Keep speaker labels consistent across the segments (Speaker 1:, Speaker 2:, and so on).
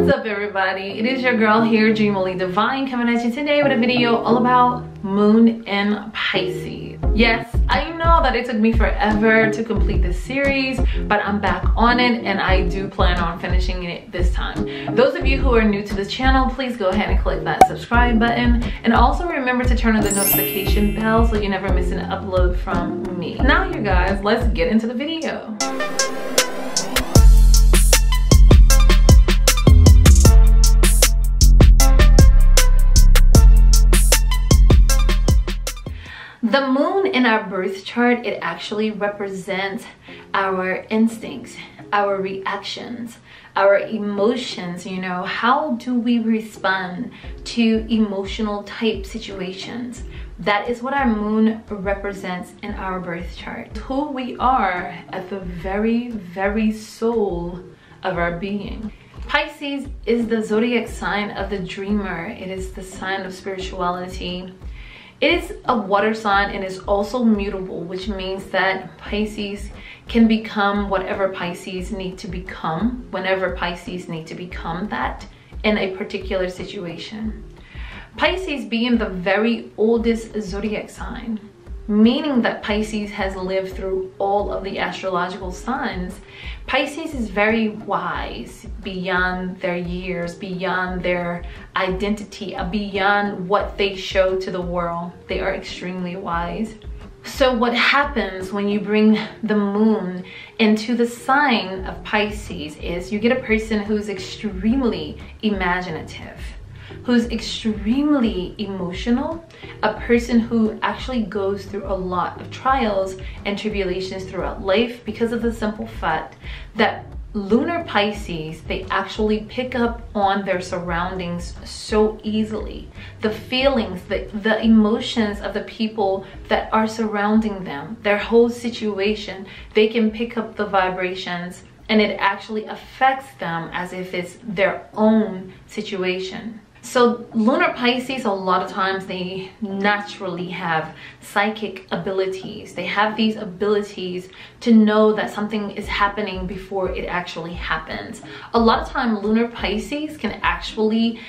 Speaker 1: What's up, everybody? It is your girl here, GenuinelyDivine, coming at you today with a video all about Moon in Pisces. Yes, I know that it took me forever to complete this series, but I'm back on it and I do plan on finishing it this time. Those of you who are new to this channel, please go ahead and click that subscribe button, and also remember to turn on the notification bell so you never miss an upload from me. Now, you guys, let's get into the video. The moon in our birth chart, it actually represents our instincts, our reactions, our emotions. You know, how do we respond to emotional type situations? That is what our moon represents in our birth chart. Who we are at the very, very soul of our being. Pisces is the zodiac sign of the dreamer. It is the sign of spirituality. It is a water sign and is also mutable, which means that Pisces can become whatever Pisces need to become, whenever Pisces need to become that in a particular situation. Pisces being the very oldest zodiac sign, meaning that Pisces has lived through all of the astrological signs. Pisces is very wise beyond their years, beyond their identity, beyond what they show to the world. They are extremely wise. So what happens when you bring the moon into the sign of Pisces is you get a person who's extremely imaginative, who's extremely emotional, a person who actually goes through a lot of trials and tribulations throughout life because of the simple fact that lunar Pisces, they actually pick up on their surroundings so easily. The feelings, the emotions of the people that are surrounding them, their whole situation, they can pick up the vibrations and it actually affects them as if it's their own situation. So lunar Pisces, a lot of times they naturally have psychic abilities. They have these abilities to know that something is happening before it actually happens. A lot of time lunar Pisces can actually,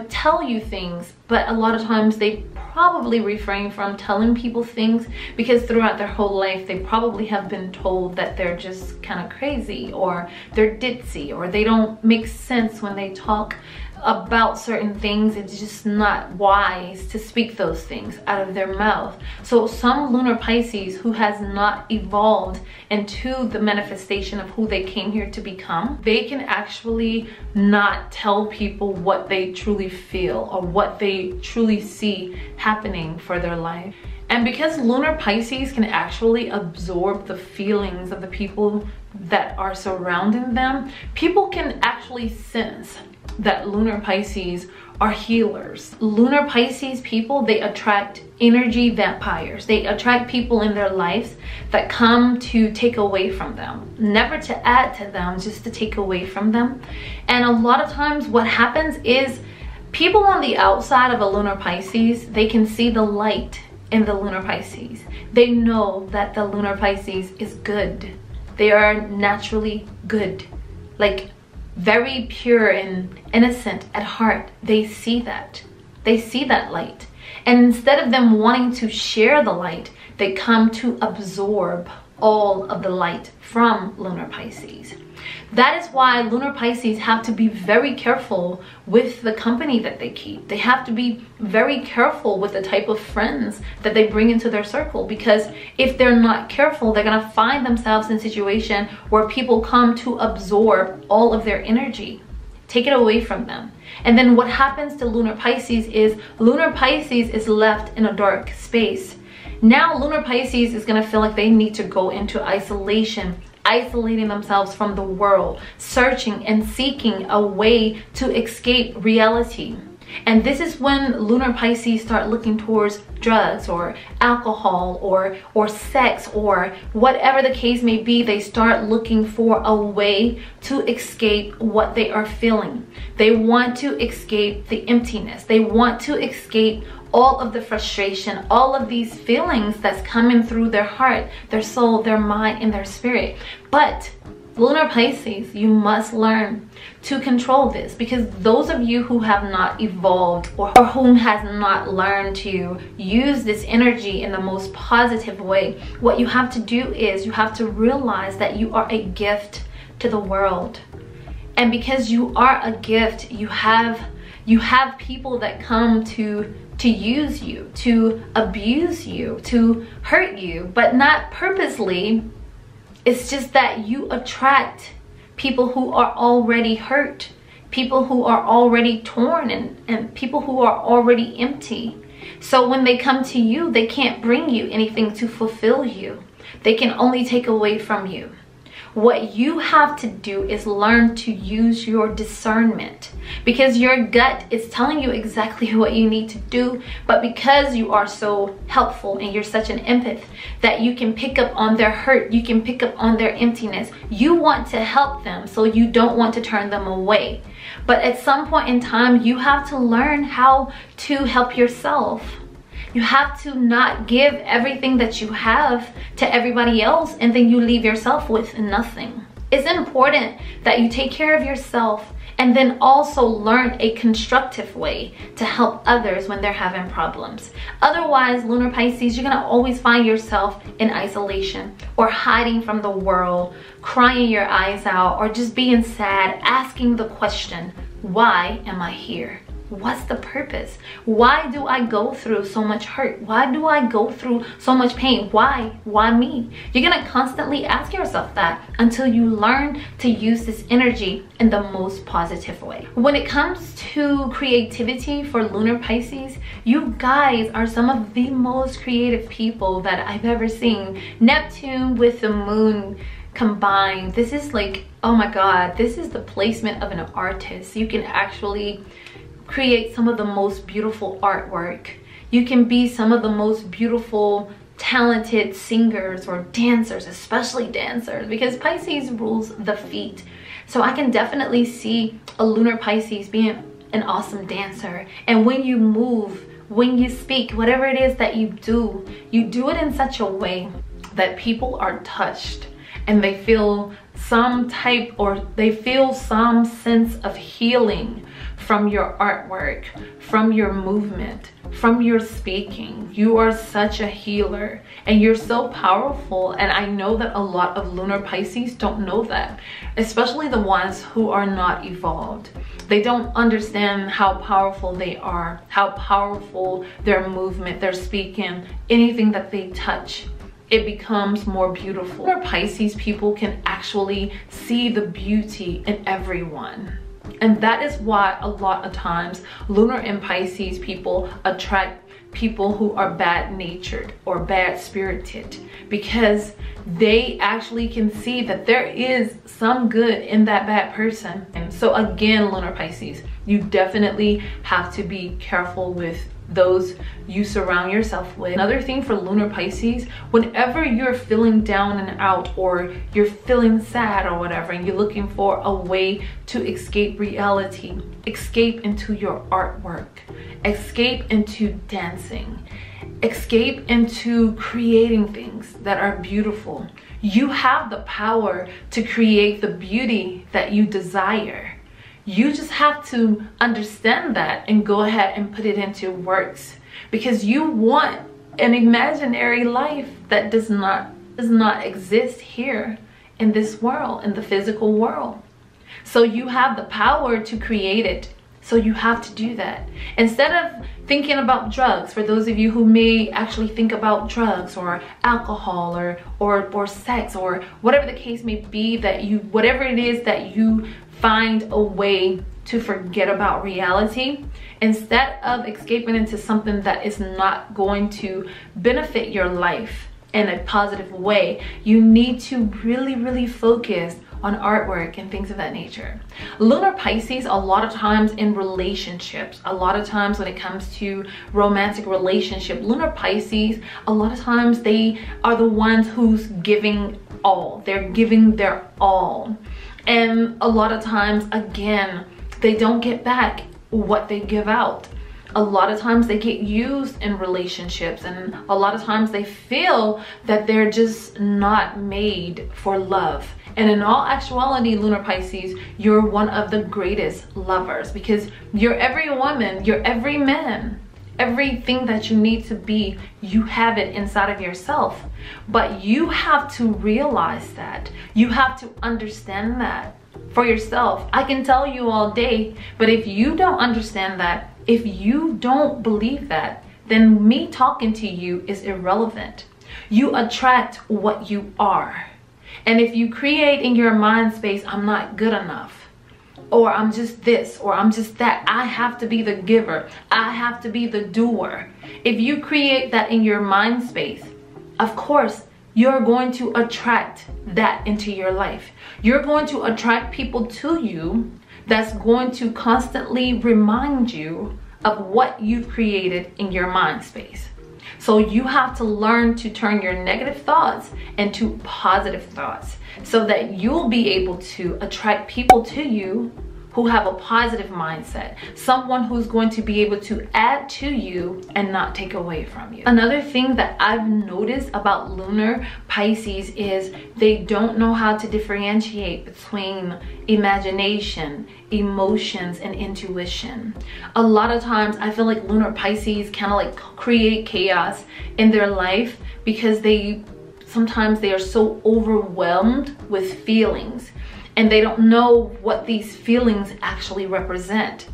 Speaker 1: tell you things, but a lot of times they probably refrain from telling people things because throughout their whole life they probably have been told that they're just kind of crazy, or they're ditzy, or they don't make sense when they talk about certain things. It's just not wise to speak those things out of their mouth. So some lunar Pisces who has not evolved into the manifestation of who they came here to become, they can actually not tell people what they truly feel or what they truly see happening for their life. And because lunar Pisces can actually absorb the feelings of the people that are surrounding them, people can actually sense that lunar Pisces are healers. Lunar Pisces people, they attract energy vampires. They attract people in their lives that come to take away from them, never to add to them, just to take away from them. And a lot of times what happens is people on the outside of a lunar Pisces, they can see the light in the lunar Pisces. They know that the lunar Pisces is good. They are naturally good, like very pure and innocent at heart. They see that. They see that light. And instead of them wanting to share the light, they come to absorb all of the light from lunar Pisces. That is why lunar Pisces have to be very careful with the company that they keep. They have to be very careful with the type of friends that they bring into their circle, because if they're not careful, they're gonna find themselves in a situation where people come to absorb all of their energy, take it away from them. And then what happens to lunar Pisces is lunar Pisces is left in a dark space. Now lunar Pisces is gonna feel like they need to go into isolation, isolating themselves from the world, searching and seeking a way to escape reality. And this is when lunar Pisces start looking towards drugs or alcohol or sex or whatever the case may be. They start looking for a way to escape what they are feeling. They want to escape the emptiness. They want to escape all of the frustration, all of these feelings that's coming through their heart, their soul, their mind, and their spirit. But Lunar Pisces, you must learn to control this, because those of you who have not evolved or whom has not learned to use this energy in the most positive way, what you have to do is you have to realize that you are a gift to the world. And because you are a gift, you have people that come to use you, to abuse you, to hurt you, but not purposely. It's just that you attract people who are already hurt, people who are already torn, and people who are already empty. So when they come to you, they can't bring you anything to fulfill you. They can only take away from you. What you have to do is learn to use your discernment, because your gut is telling you exactly what you need to do, but because you are so helpful and you're such an empath that you can pick up on their hurt, you can pick up on their emptiness, you want to help them, so you don't want to turn them away. But at some point in time, you have to learn how to help yourself. You have to not give everything that you have to everybody else and then you leave yourself with nothing. It's important that you take care of yourself and then also learn a constructive way to help others when they're having problems. Otherwise, Lunar Pisces, you're gonna always find yourself in isolation or hiding from the world, crying your eyes out, or just being sad, asking the question, why am I here? What's the purpose? Why do I go through so much hurt? Why do I go through so much pain? Why? Why me? You're gonna constantly ask yourself that until you learn to use this energy in the most positive way. When it comes to creativity for Lunar Pisces, you guys are some of the most creative people that I've ever seen. Neptune with the moon combined. This is like, oh my God, this is the placement of an artist. You can actually create some of the most beautiful artwork. You can be some of the most beautiful, talented singers or dancers, especially dancers, because Pisces rules the feet. So I can definitely see a Lunar Pisces being an awesome dancer. And when you move, when you speak, whatever it is that you do it in such a way that people are touched and they feel some type, or they feel some sense of healing from your artwork, from your movement, from your speaking. You are such a healer and you're so powerful. And I know that a lot of Lunar Pisces don't know that, especially the ones who are not evolved. They don't understand how powerful they are, how powerful their movement, their speaking, anything that they touch, it becomes more beautiful. Lunar Pisces people can actually see the beauty in everyone. And that is why a lot of times Lunar and Pisces people attract people who are bad-natured or bad-spirited, because they actually can see that there is some good in that bad person. And so again, Lunar Pisces, you definitely have to be careful with those you surround yourself with. Another thing for Lunar Pisces, whenever you're feeling down and out, or you're feeling sad or whatever, and you're looking for a way to escape reality, escape into your artwork, escape into dancing, escape into creating things that are beautiful. You have the power to create the beauty that you desire. You just have to understand that and go ahead and put it into works, because you want an imaginary life that does not exist here in this world, in the physical world. So you have the power to create it. So you have to do that. Instead of thinking about drugs, for those of you who may actually think about drugs or alcohol or sex or whatever the case may be, that you, whatever it is that you find a way to forget about reality, instead of escaping into something that is not going to benefit your life in a positive way, you need to really focus on artwork and things of that nature. Lunar Pisces, a lot of times in relationships, a lot of times when it comes to romantic relationship, Lunar Pisces, a lot of times they are the ones who's giving all. They're giving their all. And a lot of times, again, they don't get back what they give out. A lot of times they get used in relationships, and a lot of times they feel that they're just not made for love. And in all actuality, lunar Pisces, you're one of the greatest lovers, because you're every woman, you're every man. Everything that you need to be, you have it inside of yourself. But you have to realize that. You have to understand that for yourself. I can tell you all day, but if you don't understand that, if you don't believe that, then me talking to you is irrelevant. You attract what you are. And if you create in your mind space, I'm not good enough, or I'm just this, or I'm just that, I have to be the giver, I have to be the doer. If you create that in your mind space, of course, you're going to attract that into your life. You're going to attract people to you that's going to constantly remind you of what you've created in your mind space. So you have to learn to turn your negative thoughts into positive thoughts, so that you'll be able to attract people to you who have a positive mindset, someone who's going to be able to add to you and not take away from you. Another thing that I've noticed about lunar Pisces is they don't know how to differentiate between imagination, emotions, and intuition. A lot of times I feel like lunar Pisces kind of like create chaos in their life because sometimes they are so overwhelmed with feelings, and they don't know what these feelings actually represent: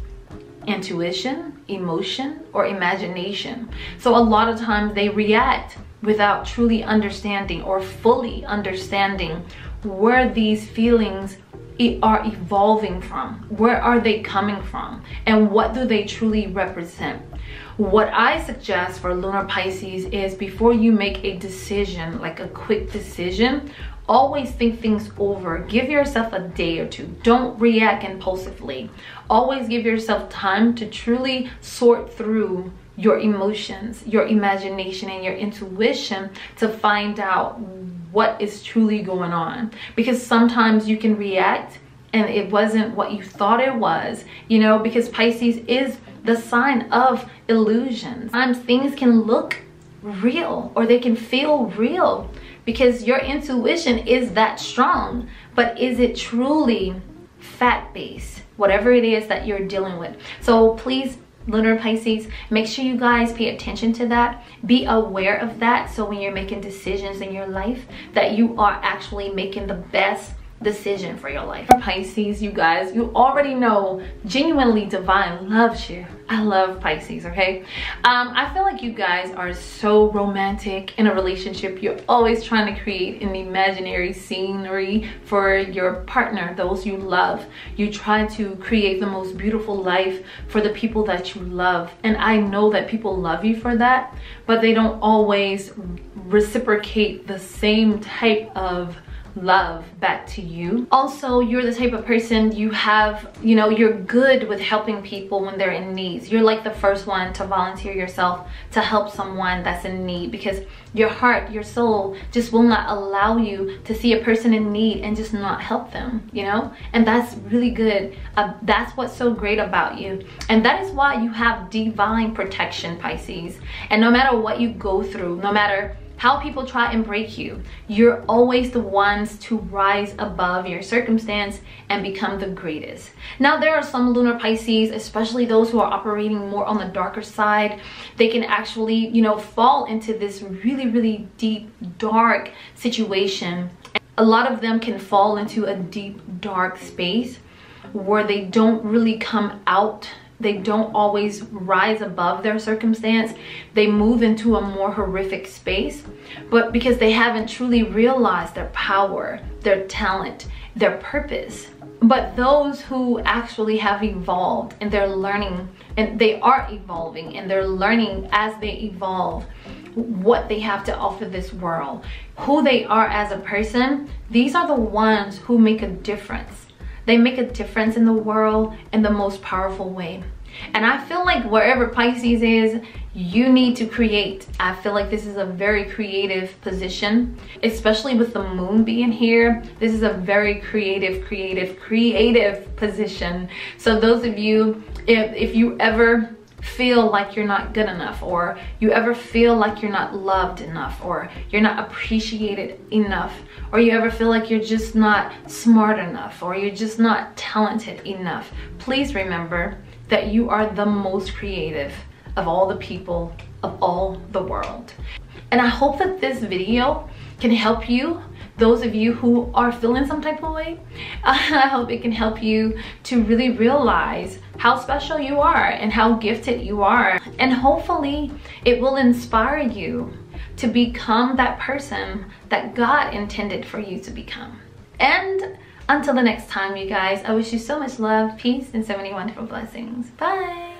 Speaker 1: intuition, emotion, or imagination. So a lot of times they react without truly understanding or fully understanding where these feelings are evolving from, where are they coming from, and what do they truly represent. What I suggest for lunar Pisces is, before you make a decision, like a quick decision, always think things over. Give yourself a day or two. Don't react impulsively. Always give yourself time to truly sort through your emotions, your imagination, and your intuition to find out what is truly going on. Because sometimes you can react and it wasn't what you thought it was, you know, because Pisces is the sign of illusions. Sometimes things can look real, or they can feel real, because your intuition is that strong, but is it truly fact-based, whatever it is that you're dealing with? So please, lunar Pisces, make sure you guys pay attention to that. Be aware of that, so when you're making decisions in your life, that you are actually making the best decision for your life. Pisces, you guys, you already know Genuinely Divine loves you. I love Pisces, okay? I feel like you guys are so romantic in a relationship. You're always trying to create an imaginary scenery for your partner, those you love. You try to create the most beautiful life for the people that you love. And I know that people love you for that, but they don't always reciprocate the same type of love back to you. Also, you're the type of person, you're good with helping people when they're in need. You're like the first one to volunteer yourself to help someone that's in need, because your heart, your soul just will not allow you to see a person in need and just not help them, you know? And that's really good. That's what's so great about you. And that is why you have divine protection, Pisces. And no matter what you go through, no matter how people try and break you, you're always the ones to rise above your circumstance and become the greatest. Now, there are some lunar Pisces, especially those who are operating more on the darker side, they can actually, fall into this really, really deep, dark situation. A lot of them can fall into a deep, dark space where they don't really come out. They don't always rise above their circumstance. They move into a more horrific space, but because they haven't truly realized their power, their talent, their purpose. But those who actually have evolved and they're learning, and they are evolving and they're learning as they evolve what they have to offer this world, who they are as a person, these are the ones who make a difference. They make a difference in the world in the most powerful way. And I feel like wherever Pisces is, you need to create. I feel like this is a very creative position, especially with the moon being here. This is a very creative position. So those of you, if you ever feel like you're not good enough, or you ever feel like you're not loved enough, or you're not appreciated enough, or you ever feel like you're just not smart enough, or you're just not talented enough, please remember that you are the most creative of all the people of all the world. And I hope that this video can help you, those of you who are feeling some type of way. I hope it can help you to really realize how special you are and how gifted you are. And hopefully it will inspire you to become that person that God intended for you to become. And until the next time, you guys, I wish you so much love, peace, and so many wonderful blessings. Bye.